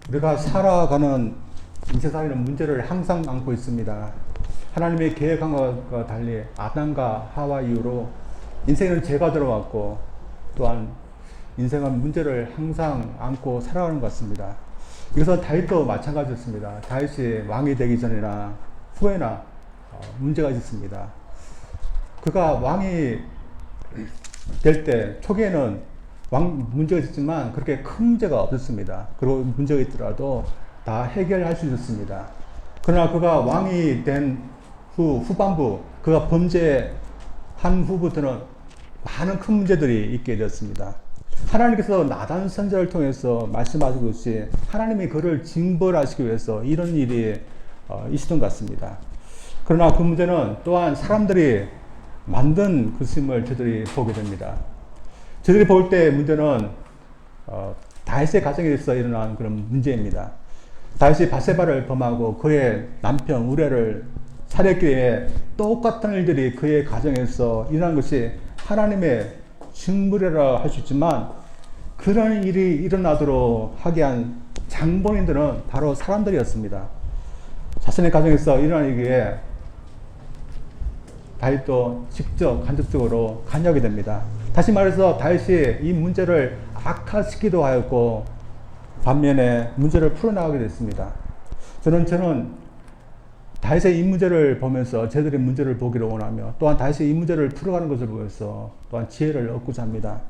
우리가 살아가는 이 세상에는 문제를 항상 안고 있습니다. 하나님의 계획한 것과 달리 아담과 하와 이후로 인생에는 죄가 들어왔고 또한 인생은 문제를 항상 안고 살아가는 것 같습니다. 이것은 다윗도 마찬가지였습니다. 다윗이 왕이 되기 전이나 후에나 문제가 있었습니다. 그가 왕이 될 때 초기에는 문제가 있었지만 그렇게 큰 문제가 없었습니다. 그리고 문제가 있더라도 다 해결할 수 있었습니다. 그러나 그가 왕이 된 후반부 그가 범죄한 후부터는 많은 큰 문제들이 있게 되었습니다. 하나님께서 나단 선지자를 통해서 말씀하시듯이 하나님이 그를 징벌하시기 위해서 이런 일이 있었던 것 같습니다. 그러나 그 문제는 또한 사람들이 만든 것임을 저들이 보게 됩니다. 저들이 볼 때 문제는 다윗의 가정에서 일어난 그런 문제입니다. 다윗이 바세바를 범하고 그의 남편 우레를 살했기에 똑같은 일들이 그의 가정에서 일어난 것이 하나님의 징벌이라 할 수 있지만 그런 일이 일어나도록 하게 한 장본인들은 바로 사람들이었습니다. 자신의 가정에서 일어난 일에 다윗도 직접 간접적으로 관여하게 됩니다. 다시 말해서 다윗이 이 문제를 악화시키기도 하였고 반면에 문제를 풀어나가게 됐습니다. 저는 다윗의 이 문제를 보면서 저들의 문제를 보기를 원하며 또한 다윗이 이 문제를 풀어가는 것을 보면서 또한 지혜를 얻고자 합니다.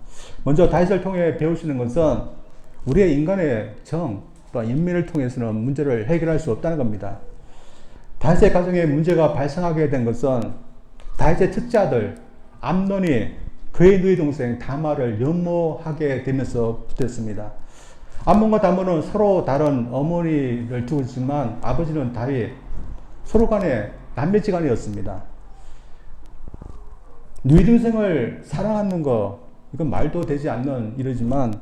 먼저 다윗을 통해 배울 수 있는 것은 우리의 인간의 정 또한 연민을 통해서는 문제를 해결할 수 없다는 겁니다. 다윗의 가정에 문제가 발생하게 된 것은 다윗의 첫째 아들 암논이 그의 누이 동생 다말을 연모하게 되면서부터였습니다. 암논과 다말은 서로 다른 어머니를 두고 있지만 아버지는 다윗, 서로 간에 남매지간이었습니다. 누이 동생을 사랑하는 거 이건 말도 되지 않는 일이지만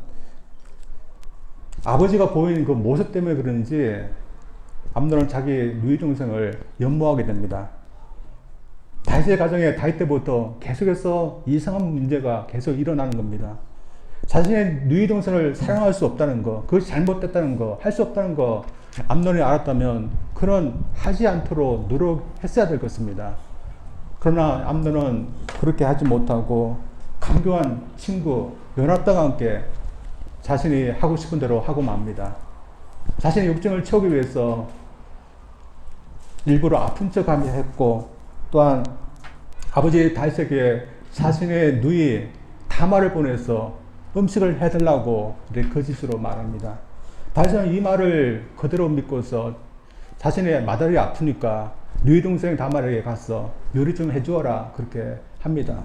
아버지가 보인 그 모습 때문에 그런지 암논은 자기 누이 동생을 연모하게 됩니다. 다윗의 가정에 다윗 때부터 계속해서 이상한 문제가 계속 일어나는 겁니다. 자신의 누이 동생을 사랑할 수 없다는 거, 그것이 잘못됐다는 거, 할 수 없다는 거 암논이 알았다면 그는 하지 않도록 노력했어야 될 것입니다. 그러나 암논은 그렇게 하지 못하고 강교한 친구 요나단과 함께 자신이 하고 싶은 대로 하고 맙니다. 자신의 욕정을 채우기 위해서 일부러 아픈 척하며 했고 또한 아버지 다윗에게 자신의 누이 다말을 보내서 음식을 해달라고 거짓으로 말합니다. 다윗은 이 말을 그대로 믿고서 자신의 마다리 아프니까 누이 동생 다말에게 가서 요리 좀 해주어라 그렇게 합니다.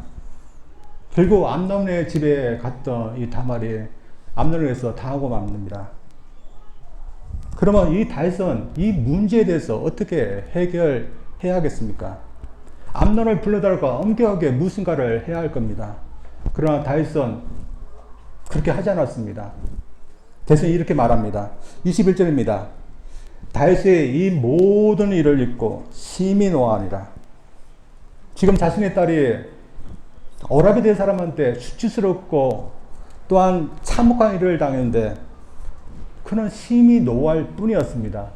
결국 암논의 집에 갔던 이 다말이 암논을 위해서 당하고 맙니다. 그러면 이 다윗은 이 문제에 대해서 어떻게 해결해야겠습니까? 암논을 불러다가 엄격하게 무슨가를 해야 할 겁니다. 그러나 다윗은 그렇게 하지 않았습니다. 대신 이렇게 말합니다. 21절입니다. 다윗이 이 모든 일을 잊고 심히 노하니라. 지금 자신의 딸이 어랍이 된 사람한테 수치스럽고 또한 참혹한 일을 당했는데 그는 심히 노할 뿐이었습니다.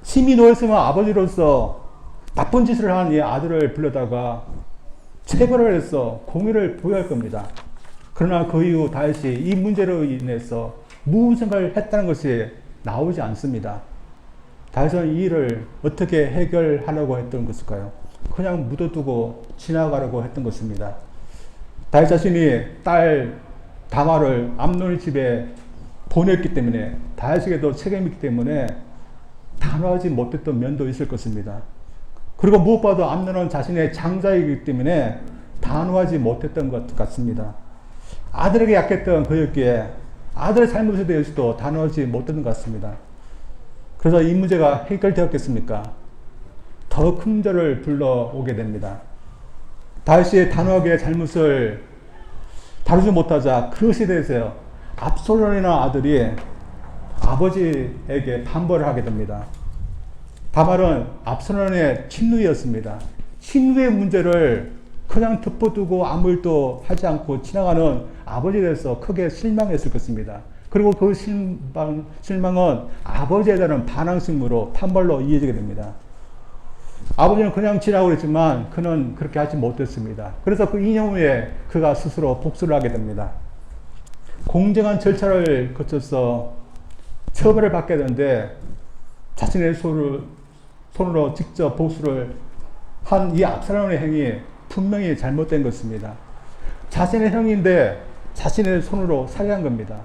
심히 노했으면 아버지로서 나쁜 짓을 한 이 아들을 불러다가 체벌을 해서 공의를 부여할 겁니다. 그러나 그 이후 다윗이 이 문제로 인해서 무슨 생각을 했다는 것이 나오지 않습니다. 다윗은 이 일을 어떻게 해결하려고 했던 것일까요? 그냥 묻어두고 지나가려고 했던 것입니다. 다윗 자신이 딸 다말을 암논의 집에 보냈기 때문에 다윗에게도 책임이 있기 때문에 단호하지 못했던 면도 있을 것입니다. 그리고 무엇보다도 암논은 자신의 장자이기 때문에 단호하지 못했던 것 같습니다. 아들에게 약했던 그였기에 아들의 잘못에 대해서도 단호하지 못했던 것 같습니다. 그래서 이 문제가 해결되었겠습니까? 더 큰 문제를 불러오게 됩니다. 다윗이 단호하게 잘못을 다루지 못하자 그것에 대해서 압살롬이라는 아들이 아버지에게 반발을 하게 됩니다. 다말은 압살롬의 친누이였습니다. 친누이의 문제를 그냥 덮어두고 아무 일도 하지 않고 지나가는 아버지에 대해서 크게 실망했을 것입니다. 그리고 그 실망은 아버지에 대한 반항심으로 판벌로 이어지게 됩니다. 아버지는 그냥 지나고 그랬지만 그는 그렇게 하지 못했습니다. 그래서 그 2년 후에 그가 스스로 복수를 하게 됩니다. 공정한 절차를 거쳐서 처벌을 받게 되는데 자신의 손으로 직접 복수를 한 이 압살롬의 행위 분명히 잘못된 것입니다. 자신의 형인데 자신의 손으로 살해한 겁니다.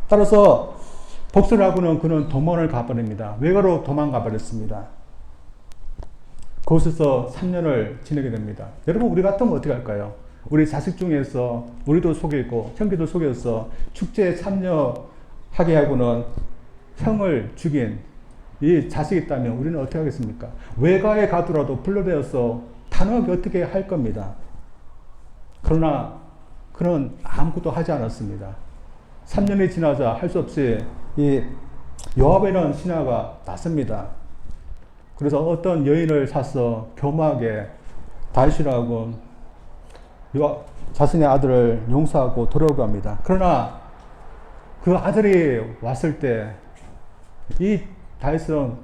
따라서 복수를 하고는 그는 도망을 가버립니다. 외가로 도망가 버렸습니다. 거기서 3년을 지내게 됩니다. 여러분, 우리 같으면 어떻게 할까요? 우리 자식 중에서 우리도 속이고 형제도 속여서 축제에 참여하게 하고는 형을 죽인 이 자식이 있다면 우리는 어떻게 하겠습니까? 외가에 가더라도 불러대어서 단호하게 어떻게 할 겁니다. 그러나 그는 아무것도 하지 않았습니다. 3년이 지나자 할 수 없이 이 요압이라는 신하가 났습니다. 그래서 어떤 여인을 사서 교묘하게 다윗이라고 자신의 아들을 용서하고 돌아오고 합니다. 그러나 그 아들이 왔을 때 이 다윗은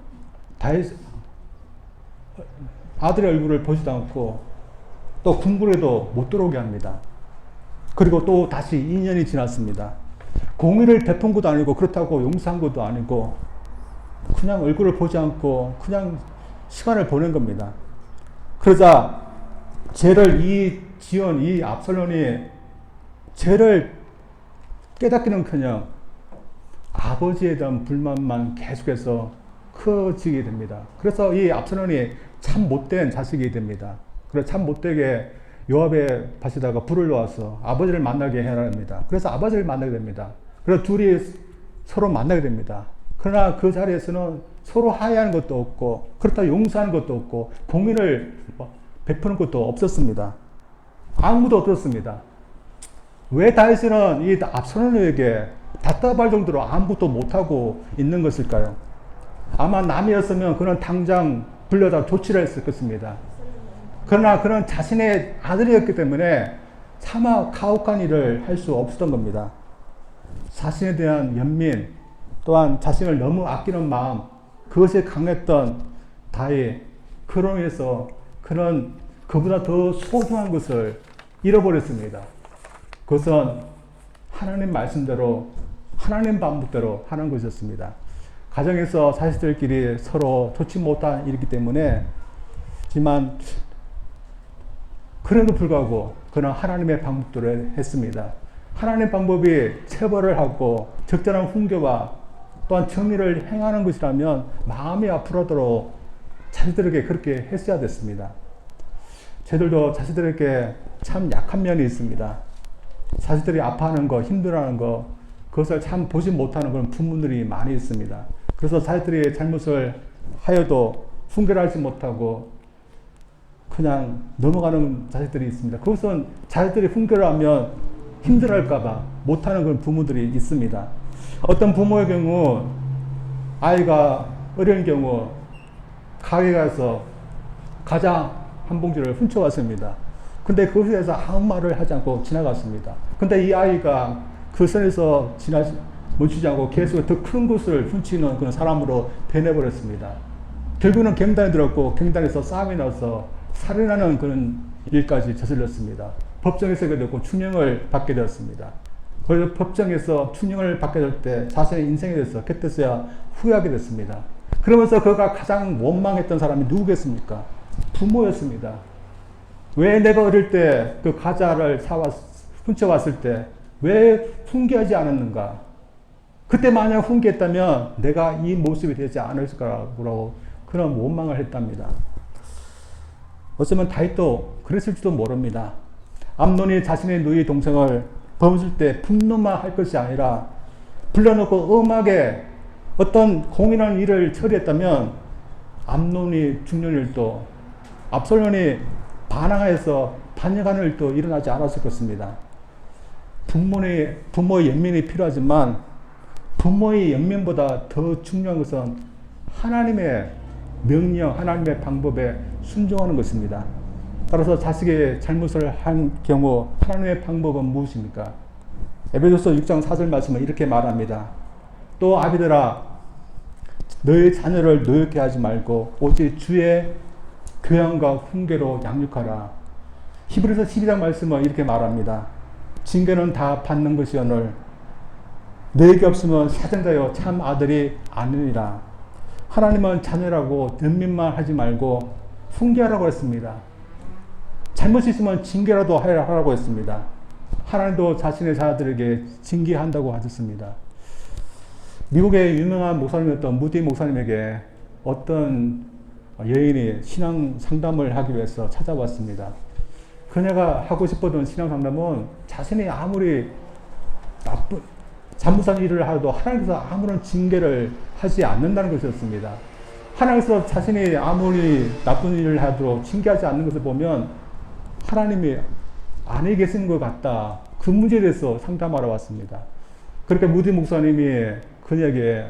아들의 얼굴을 보지도 않고 또 궁궐에도 못 들어오게 합니다. 그리고 또 다시 2년이 지났습니다. 공의를 베푼 것도 아니고 그렇다고 용서한 것도 아니고 그냥 얼굴을 보지 않고 그냥 시간을 보낸 겁니다. 그러자 죄를 이 압살롬이 죄를 깨닫기는커녕 아버지에 대한 불만만 계속해서 커지게 됩니다. 그래서 이 압살롬이 참 못된 자식이 됩니다. 그래서 참 못되게 요압의 밭에다가 불을 놓아서 아버지를 만나게 해야 합니다. 그래서 아버지를 만나게 됩니다. 그래서 둘이 서로 만나게 됩니다. 그러나 그 자리에서는 서로 화해하는 것도 없고 그렇다고 용서하는 것도 없고 공의를 베푸는 것도 없었습니다. 아무도 없었습니다. 왜 다윗은 이 압살롬에게 답답할 정도로 아무것도 못하고 있는 것일까요? 아마 남이었으면 그는 당장 불려다 조치를 했을 것입니다. 그러나 그는 자신의 아들이었기 때문에 차마 가혹한 일을 할 수 없었던 겁니다. 자신에 대한 연민 또한 자신을 너무 아끼는 마음, 그것이 강했던 다윗, 그로 인해서 그는 그보다 더 소중한 것을 잃어버렸습니다. 그것은 하나님 말씀대로 하나님 방법대로 하는 것이었습니다. 가정에서 자식들끼리 서로 좋지 못한 일이기 때문에 하지만 그래도 불구하고 그는 하나님의 방법대로 했습니다. 하나님의 방법이 체벌을 하고 적절한 훈계와 또한 정의를 행하는 것이라면 마음이 아프도록 자식들에게 그렇게 했어야 됐습니다. 저희들도 자식들에게 참 약한 면이 있습니다. 자식들이 아파하는 거, 힘들어하는 거, 그것을 참 보지 못하는 그런 부모들이 많이 있습니다. 그래서 자식들이 잘못을 하여도 훈계를 하지 못하고 그냥 넘어가는 자식들이 있습니다. 그것은 자식들이 훈계를 하면 힘들어할까봐 못하는 그런 부모들이 있습니다. 어떤 부모의 경우 아이가 어린 경우 가게 가서 과자 한 봉지를 훔쳐왔습니다. 근데 그것에서 아무 말을 하지 않고 지나갔습니다. 근데 이 아이가 그 선에서 멈추지 않고 계속 더 큰 것을 훔치는 그런 사람으로 변해버렸습니다. 결국은 경단에 들었고 경단에서 싸움이 나서 살인하는 그런 일까지 저질렀습니다. 법정에 서게 되고 추명을 받게 되었습니다. 그래서 법정에서 추명을 받게 될 때 자신의 인생에 대해서 그때서야 후회하게 됐습니다. 그러면서 그가 가장 원망했던 사람이 누구겠습니까? 부모였습니다. 왜 내가 어릴 때 그 과자를 훔쳐왔을 때 왜 훈계하지 않았는가? 그때 만약 훈계했다면 내가 이 모습이 되지 않았을 거라고 그런 원망을 했답니다. 어쩌면 다윗도 그랬을지도 모릅니다. 암논이 자신의 누이 동생을 범했을 때 분노만 할 것이 아니라 불러놓고 엄하게 어떤 공인한 일을 처리했다면 암논이 죽는 일도 압살롬이 반항해서 반역하는 일도 일어나지 않았을 것입니다. 부모의 연민이 필요하지만 부모의 연민보다 더 중요한 것은 하나님의 명령, 하나님의 방법에 순종하는 것입니다. 따라서 자식의 잘못을 한 경우 하나님의 방법은 무엇입니까? 에베소서 6장 4절 말씀은 이렇게 말합니다. 또 아비들아 너희 자녀를 노엽게 하지 말고 오직 주의 교양과 훈계로 양육하라. 히브리서 12장 말씀은 이렇게 말합니다. 징계는 다 받는 것이오늘 너에게 없으면 사정자여 참 아들이 아니니라. 하나님은 자녀라고 연민만 하지 말고 훈계하라고 했습니다. 잘못이 있으면 징계라도 하라고 했습니다. 하나님도 자신의 자녀들에게 징계한다고 하셨습니다. 미국의 유명한 목사님이었던 무디 목사님에게 어떤 여인이 신앙 상담을 하기 위해서 찾아왔습니다. 그녀가 하고 싶었던 신앙 상담은 자신이 아무리 잘못한 일을 하도 하나님께서 아무런 징계를 하지 않는다는 것이었습니다. 하나님께서 자신이 아무리 나쁜 일을 하도 징계하지 않는 것을 보면 하나님이 안에 계신 것 같다. 그 문제에 대해서 상담하러 왔습니다. 그렇게 무디 목사님이 그녀에게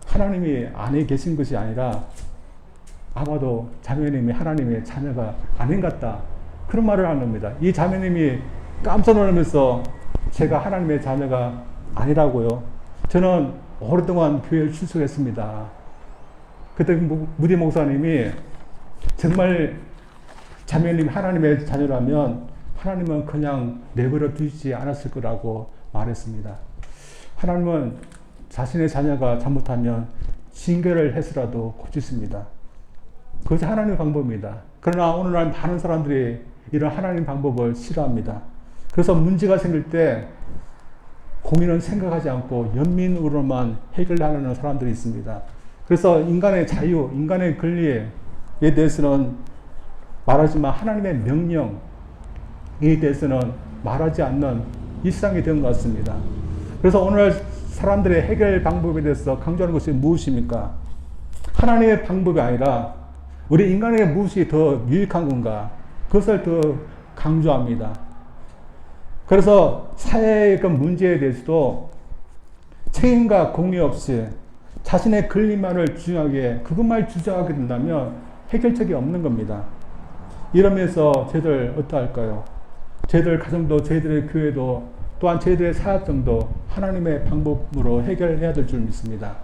하나님이 안에 계신 것이 아니라 아마도 자매님이 하나님의 자녀가 아닌 것 같다. 그런 말을 하는 겁니다. 이 자매님이 깜짝 놀라면서 제가 하나님의 자녀가 아니라고요. 저는 오랫동안 교회를 출석했습니다. 그때 무디 목사님이 정말 자매님 하나님의 자녀라면 하나님은 그냥 내버려 두지 않았을 거라고 말했습니다. 하나님은 자신의 자녀가 잘못하면 징계를 해서라도 고치십니다. 그것이 하나님의 방법입니다. 그러나 오늘날 많은 사람들이 이런 하나님 방법을 싫어합니다. 그래서 문제가 생길 때 고민은 생각하지 않고 연민으로만 해결하려는 사람들이 있습니다. 그래서 인간의 자유, 인간의 권리에 대해서는 말하지만 하나님의 명령에 대해서는 말하지 않는 이 세상이 된 것 같습니다. 그래서 오늘 사람들의 해결 방법에 대해서 강조하는 것이 무엇입니까? 하나님의 방법이 아니라 우리 인간에게 무엇이 더 유익한 건가? 그것을 더 강조합니다. 그래서 사회의 그 문제에 대해서도 책임과 공의 없이 자신의 권리만을 중요하게 그것만 주장하게 된다면 해결책이 없는 겁니다. 이러면서 저희들 어떠할까요? 저희들 가정도 저희들의 교회도 또한 저희들의 사역정도 하나님의 방법으로 해결해야 될 줄 믿습니다.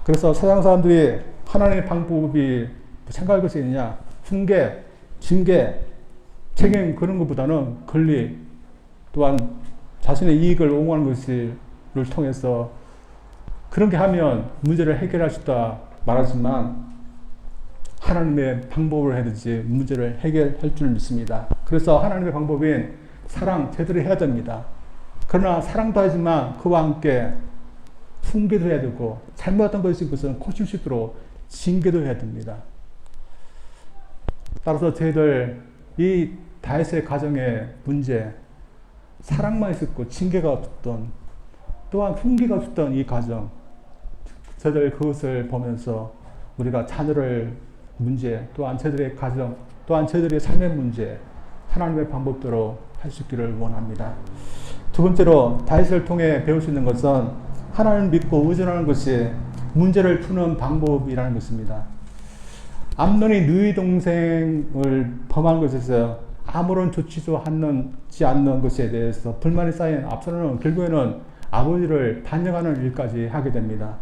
그래서 세상 사람들이 하나님의 방법이 생각할 것이 있느냐? 훈계, 징계, 책임 그런 것보다는 권리 또한 자신의 이익을 옹호하는 것을 통해서 그렇게 하면 문제를 해결할 수 있다 말하지만 하나님의 방법을 해야 되지 문제를 해결할 줄 믿습니다. 그래서 하나님의 방법인 사랑 제대로 해야 됩니다. 그러나 사랑도 하지만 그와 함께 훈계도 해야 되고 잘못했던 것이 그것은 고칠 수 있도록 징계도 해야 됩니다. 따라서 저희들 이 다윗의 가정의 문제 사랑만 있었고 징계가 없었던 또한 훈계가 없었던 이 가정 저희들 그것을 보면서 우리가 자녀를 문제 또한 저희들의 가정 또한 저희들의 삶의 문제 하나님의 방법대로 할 수 있기를 원합니다. 두 번째로 다윗을 통해 배울 수 있는 것은 하나님을 믿고 의존하는 것이 문제를 푸는 방법이라는 것입니다. 암논이 누이 동생을 범한 것에서 아무런 조치도 하지 않는 것에 대해서 불만이 쌓인 압살롬은 결국에는 아버지를 반역하는 일까지 하게 됩니다.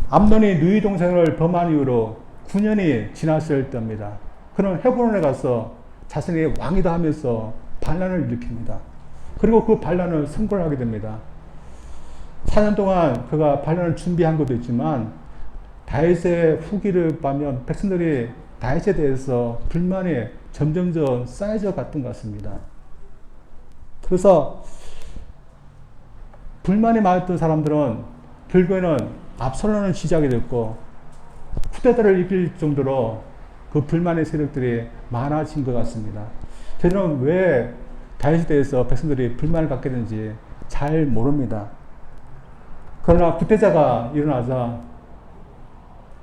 암논이 누이 동생을 범한 이후로 9년이 지났을 때입니다. 그는 헤브론에 가서 자신이 왕이다 하면서 반란을 일으킵니다. 그리고 그 반란을 성공을 하게 됩니다. 4년 동안 그가 반란을 준비한 것도 있지만 다윗의 후기를 보면 백성들이 다윗에 대해서 불만이 점점점 쌓여져 갔던 것 같습니다. 그래서 불만이 많았던 사람들은 결국에는 압살롬을 시작이 됐고 쿠데타를 일으킬 정도로 그 불만의 세력들이 많아진 것 같습니다. 저는 왜 다윗에 대해서 백성들이 불만을 갖게 되는지 잘 모릅니다. 그러나 쿠데타가 일어나자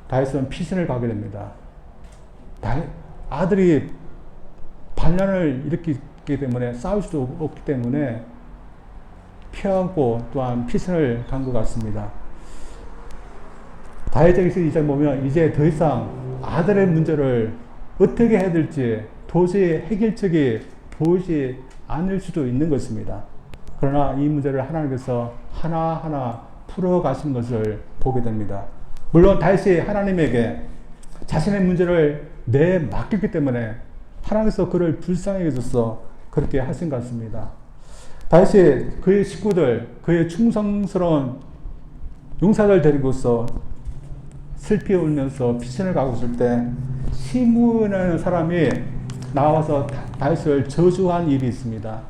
다윗은 피신을 가게 됩니다. 아들이 반란을 일으키기 때문에 싸울 수도 없기 때문에 피하고 또한 피신을 간 것 같습니다. 다윗에게서 이제 보면 이제 더 이상 아들의 문제를 어떻게 해야 될지 도저히 해결책이 보이지 않을 수도 있는 것입니다. 그러나 이 문제를 하나님께서 하나하나 풀어가신 것을 보게 됩니다. 물론 다윗이 하나님에게 자신의 문제를 맡겼기 때문에 하나님께서 그를 불쌍히 여겨서 그렇게 하신 것 같습니다. 다윗이 그의 식구들, 그의 충성스러운 용사들 데리고서 슬피 울면서 피신을 가고 있을 때 시므이라는 사람이 나와서 다윗을 저주한 일이 있습니다.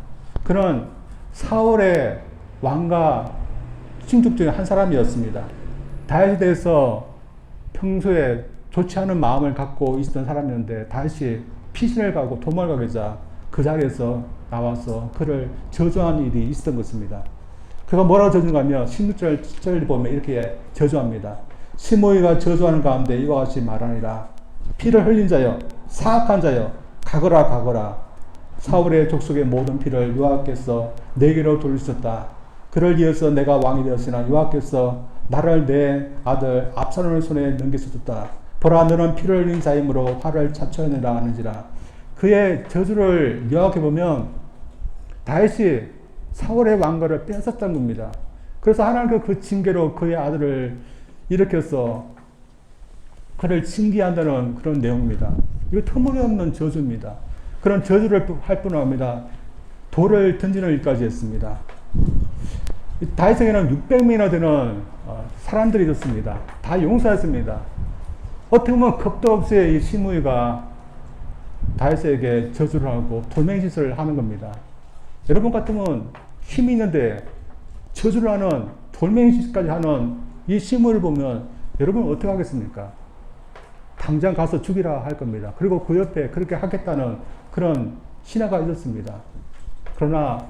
그는 사울의 왕과 친족 중에 한 사람이었습니다. 다윗에 대해서 평소에 좋지 않은 마음을 갖고 있었던 사람이었는데 다윗이 피신을 가고 도망을 가자 그 자리에서 나와서 그를 저주한 일이 있었던 것입니다. 그가 뭐라고 저주한가 하면 16절, 17절 보면 이렇게 저주합니다. 시므이가 저주하는 가운데 이와 같이 말하니라. 피를 흘린 자여, 사악한 자여, 가거라 가거라. 사울의 족속의 모든 피를 여호와께서 내게로 돌리셨다. 그를 이어서 내가 왕이 되었으나 여호와께서 나를 내 아들 압살롬의 손에 넘기셨다. 보라, 너는 피를 흘린 자이므로 화를 자초하느라 하는지라. 그의 저주를 요약해 보면 다윗이 사울의 왕가를 뺏었다는 겁니다. 그래서 하나님께서 그 징계로 그의 아들을 일으켜서 그를 징계한다는 그런 내용입니다. 이거 터무니없는 저주입니다. 그런 저주를 할 뿐 아니라 돌을 던지는 일까지 했습니다. 다윗에게는 600명이나 되는 사람들이 있었습니다. 다 용사였습니다. 어떻게 보면 겁도 없이 이 시므이가 다윗에게 저주를 하고 돌멩이짓을 하는 겁니다. 여러분 같으면 힘이 있는데 저주를 하는 돌멩이짓까지 하는 이 시므이를 보면 여러분 어떻게 하겠습니까? 당장 가서 죽이라 할 겁니다. 그리고 그 옆에 그렇게 하겠다는 그런 신하가 있었습니다. 그러나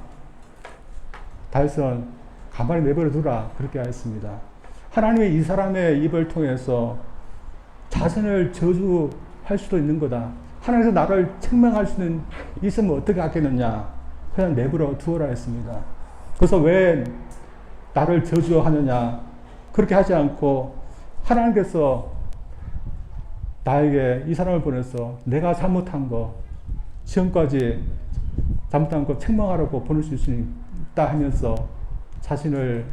다윗은 가만히 내버려 두라 그렇게 하였습니다. 하나님이 이 사람의 입을 통해서 자신을 저주할 수도 있는 거다. 하나님께서 나를 책망할 수는 있으면 어떻게 하겠느냐. 그냥 내버려 두어라 했습니다. 그래서 왜 나를 저주하느냐. 그렇게 하지 않고 하나님께서 나에게 이 사람을 보내서 내가 잘못한 거, 지금까지 잘못한 거 책망하라고 보낼 수 있다 하면서 자신을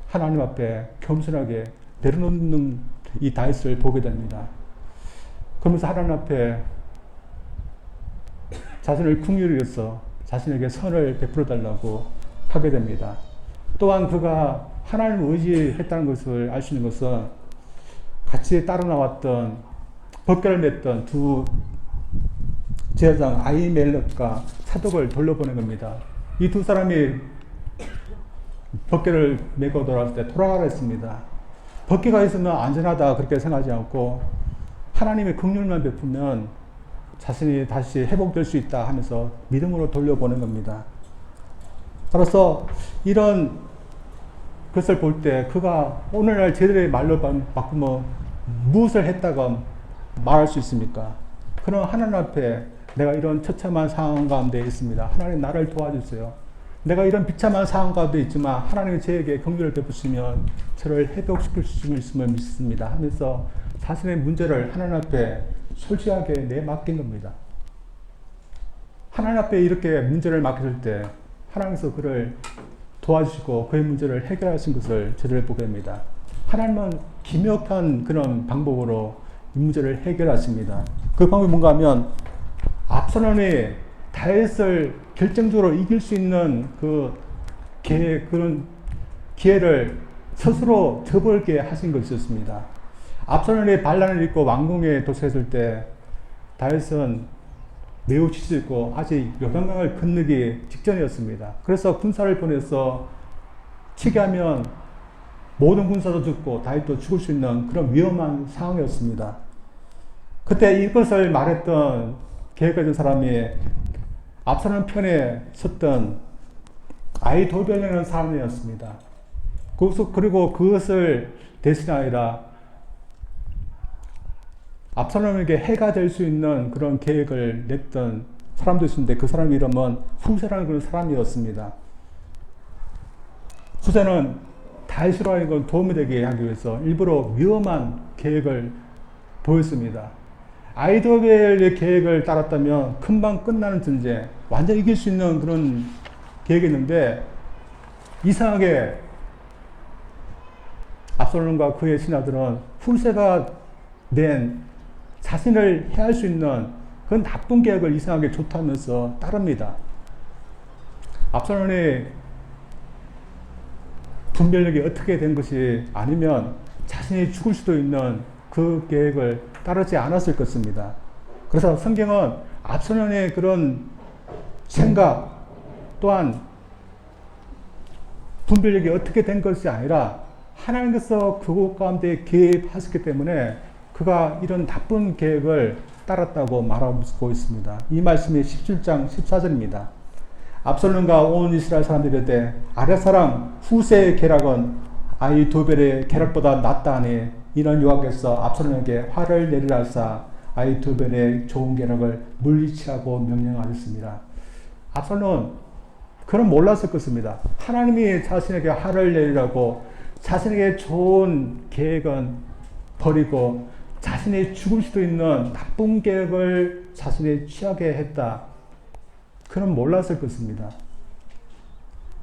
하나님 앞에 겸손하게 내려놓는 이 다윗을 보게 됩니다. 그러면서 하나님 앞에 자신을 긍휼히 여겨서 자신에게 선을 베풀어 달라고 하게 됩니다. 또한 그가 하나님을 의지했다는 것을 알 수 있는 것은 같이 따라 나왔던 벗결을 맺던 두 제사장 아히멜렉과 사독을 돌려보낸 겁니다. 이 두 사람이 벗결을 메고 돌아왔을 때 돌아가라 했습니다. 벗개가 있으면 안전하다 그렇게 생각하지 않고 하나님의 긍휼만 베푸면 자신이 다시 회복될 수 있다 하면서 믿음으로 돌려보낸 겁니다. 따라서 이런 것을 볼 때 그가 오늘날 제대로의 말로 바꾸면 무엇을 했다고 말할 수 있습니까? 그럼 하나님 앞에 내가 이런 처참한 상황 가운데 있습니다. 하나님 나를 도와주세요. 내가 이런 비참한 상황 가운데 있지만 하나님이 저에게 긍휼을 베푸시면 저를 회복시킬 수 있음을 믿습니다 하면서 자신의 문제를 하나님 앞에 솔직하게 내맡긴 겁니다. 하나님 앞에 이렇게 문제를 맡겼을 때 하나님께서 그를 도와주시고 그의 문제를 해결하신 것을 저를 보게 됩니다. 하나님은 기묘한 그런 방법으로 이 문제를 해결하십니다. 그 방법이 뭔가 하면 압살롬이 다윗을 결정적으로 이길 수 있는 그런 기회를 스스로 저버리게 하신 것이었습니다. 압살롬이 반란을 일으키고 왕궁에 도착했을 때 다윗은 매우 지쳤고 아직 요단강을 건너기 직전이었습니다. 그래서 군사를 보내서 치게 하면 모든 군사도 죽고 다윗도 죽을 수 있는 그런 위험한 상황이었습니다. 그때 이것을 말했던 계획가진 사람이 압살롬 편에 섰던 아히도벨이라는 사람이었습니다. 그리고 그것을 대신하여라 압살롬에게 해가 될 수 있는 그런 계획을 냈던 사람도 있었는데 그 사람 이름은 후세라는 그런 사람이었습니다. 후세는 다윗으로 하여금 도움이 되게 하기 위해서 일부러 위험한 계획을 보였습니다. 아히도벨의 계획을 따랐다면 금방 끝나는 전쟁, 완전 이길 수 있는 그런 계획했는데 이상하게 압살롬과 그의 신하들은 후세가 낸 자신을 해할 수 있는 그 나쁜 계획을 이상하게 좋다면서 따릅니다. 압살롬의 분별력이 어떻게 된 것이 아니면 자신이 죽을 수도 있는 그 계획을 따르지 않았을 것입니다. 그래서 성경은 압살롬의 그런 생각 또한 분별력이 어떻게 된 것이 아니라 하나님께서 그곳 가운데 개입하셨기 때문에 그가 이런 나쁜 계획을 따랐다고 말하고 있습니다. 이 말씀이 17장 14절입니다. 압살롬과 온 이스라엘 사람들이 이르되 아랫 사람 후세의 계략은 아히도벨의 계략보다 낫다 하니 이는 여호와께서 압살롬에게 화를 내리라 하사 아히도벨의 좋은 계략을 물리치라고 명령하셨습니다. 압살롬은 그는 몰랐을 것입니다. 하나님이 자신에게 화를 내리라고 자신에게 좋은 계획은 버리고 자신이 죽을 수도 있는 나쁜 계획을 자신이 취하게 했다. 그는 몰랐을 것입니다.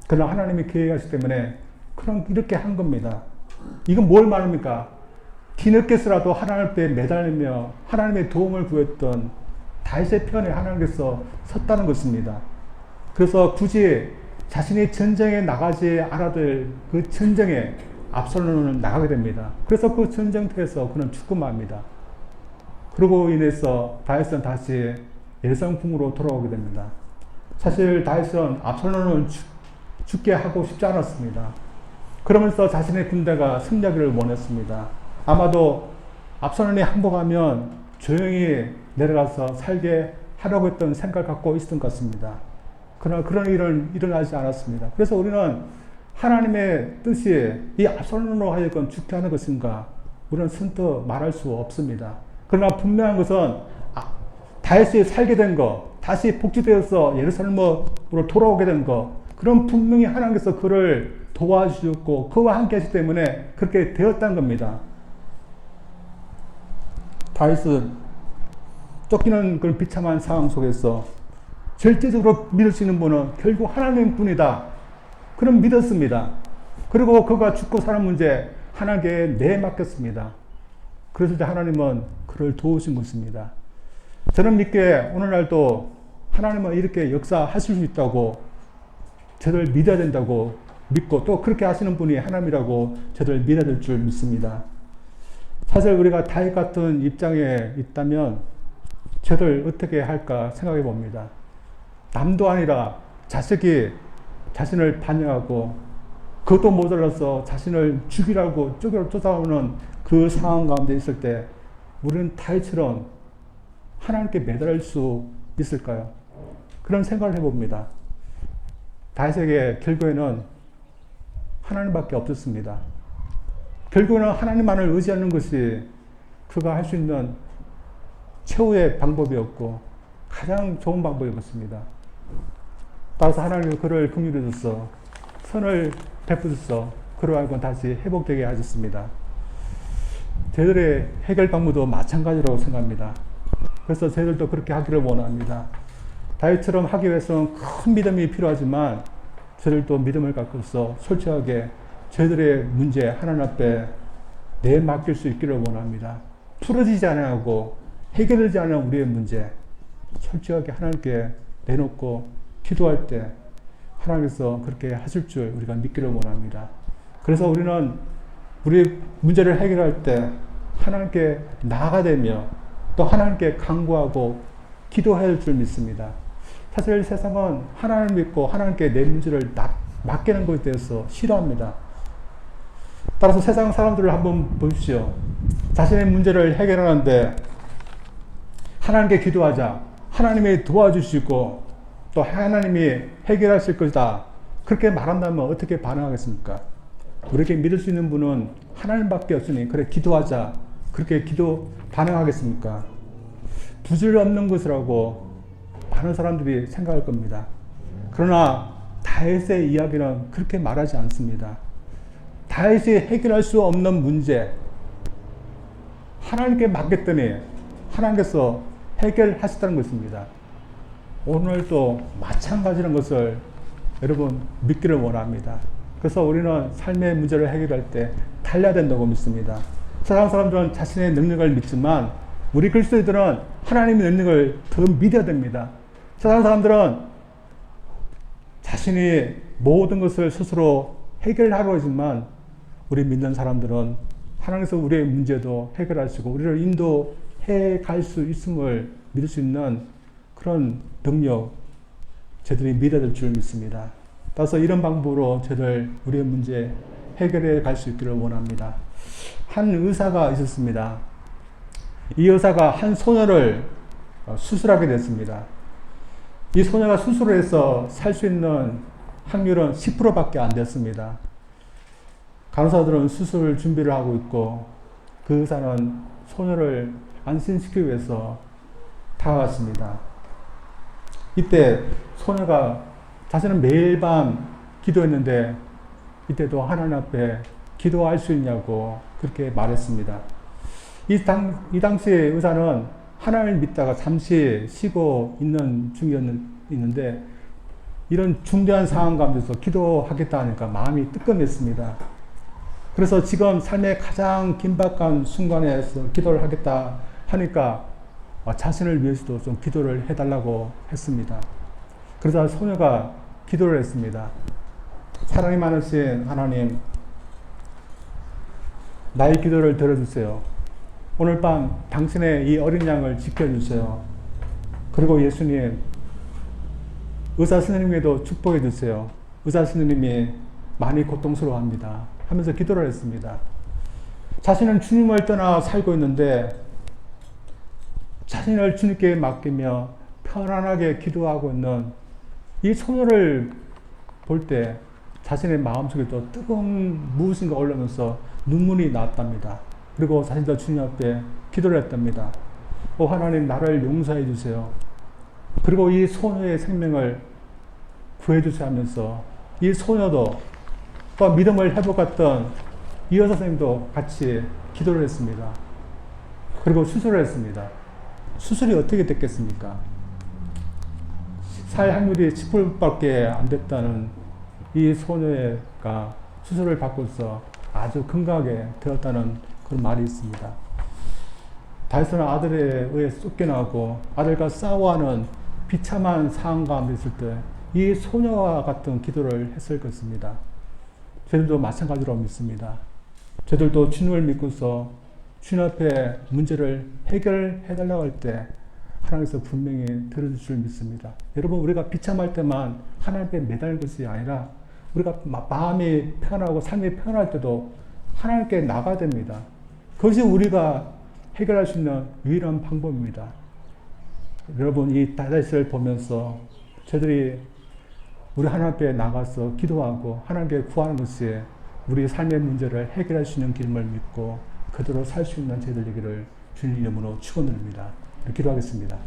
그러나 하나님이 계획하시기 때문에 그는 이렇게 한 겁니다. 이건 뭘 말합니까? 뒤늦게서라도 하나님 앞에 매달리며 하나님의 도움을 구했던 다윗의 편에 하나님께서 섰다는 것입니다. 그래서 굳이 자신이 전쟁에 나가지 않아야 될 그 전쟁에 압살롬은 나가게 됩니다. 그래서 그 전쟁터에서 그는 죽고 맙니다. 그러고 인해서 다윗은 다시 예성궁으로 돌아오게 됩니다. 사실 다윗은 압살롬을 죽게 하고 싶지 않았습니다. 그러면서 자신의 군대가 승리하기를 원했습니다. 아마도 압살롬이 항복하면 조용히 내려가서 살게 하려고 했던 생각을 갖고 있었던 것 같습니다. 그러나 그런 일은 일어나지 않았습니다. 그래서 우리는 하나님의 뜻이 이 압살롬으로 하여금 죽게 하는 것인가? 우리는 선뜻 말할 수 없습니다. 그러나 분명한 것은 다윗이 살게 된 것, 다시 복지되어서 예루살렘으로 돌아오게 된 것, 그런 분명히 하나님께서 그를 도와주셨고 그와 함께 하시기 때문에 그렇게 되었다는 겁니다. 다윗은 쫓기는 그런 비참한 상황 속에서 절대적으로 믿을 수 있는 분은 결국 하나님뿐이다. 그럼 믿었습니다. 그리고 그가 죽고 사는 문제 하나님께 내맡겼습니다. 그랬을 때 하나님은 그를 도우신 것입니다. 저는 믿기에 오늘날도 하나님은 이렇게 역사하실 수 있다고 저를 믿어야 된다고 믿고 또 그렇게 하시는 분이 하나님이라고 저를 믿어야 될 줄 믿습니다. 사실 우리가 다윗 같은 입장에 있다면 저를 어떻게 할까 생각해 봅니다. 남도 아니라 자식이 자신을 반역하고 그것도 모자라서 자신을 죽이라고 쫓아오는 그 상황 가운데 있을 때 우리는 다윗처럼 하나님께 매달릴 수 있을까요? 그런 생각을 해봅니다. 다윗에게 결국에는 하나님밖에 없었습니다. 결국에는 하나님만을 의지하는 것이 그가 할 수 있는 최후의 방법이었고 가장 좋은 방법이었습니다. 따라서 하나님은 그를 긍휼히 주셔서 선을 베푸셔서 그로 하여금 다시 회복되게 하셨습니다. 저희들의 해결 방법도 마찬가지라고 생각합니다. 그래서 저희들도 그렇게 하기를 원합니다. 다윗처럼 하기 위해서는 큰 믿음이 필요하지만 저희들도 믿음을 갖고서 솔직하게 저희들의 문제 하나님 앞에 내맡길 수 있기를 원합니다. 풀어지지 않고 해결되지 않은 우리의 문제 솔직하게 하나님께 내놓고 기도할 때 하나님께서 그렇게 하실 줄 우리가 믿기를 원합니다. 그래서 우리는 우리 문제를 해결할 때 하나님께 나아가되며 또 하나님께 간구하고 기도해야 할 줄 믿습니다. 사실 세상은 하나님을 믿고 하나님께 내 문제를 맡기는 것에 대해서 싫어합니다. 따라서 세상 사람들을 한번 보십시오. 자신의 문제를 해결하는데 하나님께 기도하자. 하나님이 도와주시고 또 하나님이 해결하실 것이다. 그렇게 말한다면 어떻게 반응하겠습니까? 우리에게 믿을 수 있는 분은 하나님밖에 없으니 그래 기도하자. 그렇게 반응하겠습니까? 부질 없는 것이라고 많은 사람들이 생각할 겁니다. 그러나 다윗의 이야기는 그렇게 말하지 않습니다. 다윗이 해결할 수 없는 문제 하나님께 맡겼더니 하나님께서 해결하셨다는 것입니다. 오늘도 마찬가지라는 것을 여러분 믿기를 원합니다. 그래서 우리는 삶의 문제를 해결할 때 달려야 된다고 믿습니다. 세상 사람들은 자신의 능력을 믿지만 우리 그리스도인들은 하나님의 능력을 더 믿어야 됩니다. 세상 사람들은 자신이 모든 것을 스스로 해결하려 하지만 우리 믿는 사람들은 하나님께서 우리의 문제도 해결하시고 우리를 인도해 갈 수 있음을 믿을 수 있는 그런 능력 저들이 믿어야 될 줄 믿습니다. 따라서 이런 방법으로 저들 우리의 문제 해결해 갈 수 있기를 원합니다. 한 의사가 있었습니다. 이 의사가 한 소녀를 수술하게 됐습니다. 이 소녀가 수술을 해서 살 수 있는 확률은 10%밖에 안 됐습니다. 간호사들은 수술 준비를 하고 있고 그 의사는 소녀를 안심시키기 위해서 다가갔습니다. 이때 소녀가 자신은 매일 밤 기도했는데 이때도 하나님 앞에 기도할 수 있냐고 그렇게 말했습니다. 이 당시에 의사는 하나님을 믿다가 잠시 쉬고 있는 중이었는데 이런 중대한 상황 가운데서 기도하겠다 하니까 마음이 뜨끔했습니다. 그래서 지금 삶의 가장 긴박한 순간에서 기도를 하겠다 하니까 자신을 위해서도 좀 기도를 해달라고 했습니다. 그러자 소녀가 기도를 했습니다. 사랑이 많으신 하나님, 나의 기도를 들어주세요. 오늘 밤 당신의 이 어린 양을 지켜주세요. 그리고 예수님, 의사 선생님에게도 축복해 주세요. 의사 선생님이 많이 고통스러워합니다. 하면서 기도를 했습니다. 자신은 주님을 떠나 살고 있는데 자신을 주님께 맡기며 편안하게 기도하고 있는 이 소녀를 볼 때 자신의 마음속에도 뜨거운 무엇인가 올라오면서 눈물이 났답니다. 그리고 자신도 주님 앞에 기도를 했답니다. 오 하나님, 나를 용서해 주세요. 그리고 이 소녀의 생명을 구해 주세요 하면서 이 소녀도 또 믿음을 회복했던 이 여사 선생님도 같이 기도를 했습니다. 그리고 수술을 했습니다. 수술이 어떻게 됐겠습니까? 살 확률이 10%밖에 안 됐다는 이 소녀가 수술을 받고서 아주 건강하게 되었다는 그런 말이 있습니다. 다윗은 아들에 의해 쫓겨나고 아들과 싸워하는 비참한 상황 가운데 있을 때 이 소녀와 같은 기도를 했을 것입니다. 저희들도 마찬가지로 믿습니다. 저희들도 주님을 믿고서 주님 앞에 문제를 해결해 달라고 할 때 하나님께서 분명히 들어줄 줄 믿습니다. 여러분, 우리가 비참할 때만 하나님께 매달릴 것이 아니라 우리가 마음이 편하고 삶이 편할 때도 하나님께 나가야 됩니다. 그것이 우리가 해결할 수 있는 유일한 방법입니다. 여러분, 이 다윗을 보면서 저들이 우리 하나님 앞에 나가서 기도하고 하나님께 구하는 것이 우리 삶의 문제를 해결할 수 있는 길임을 믿고 그대로 살 수 있는 저희들 되기를 주님 이름으로 축원드립니다. 기도하겠습니다.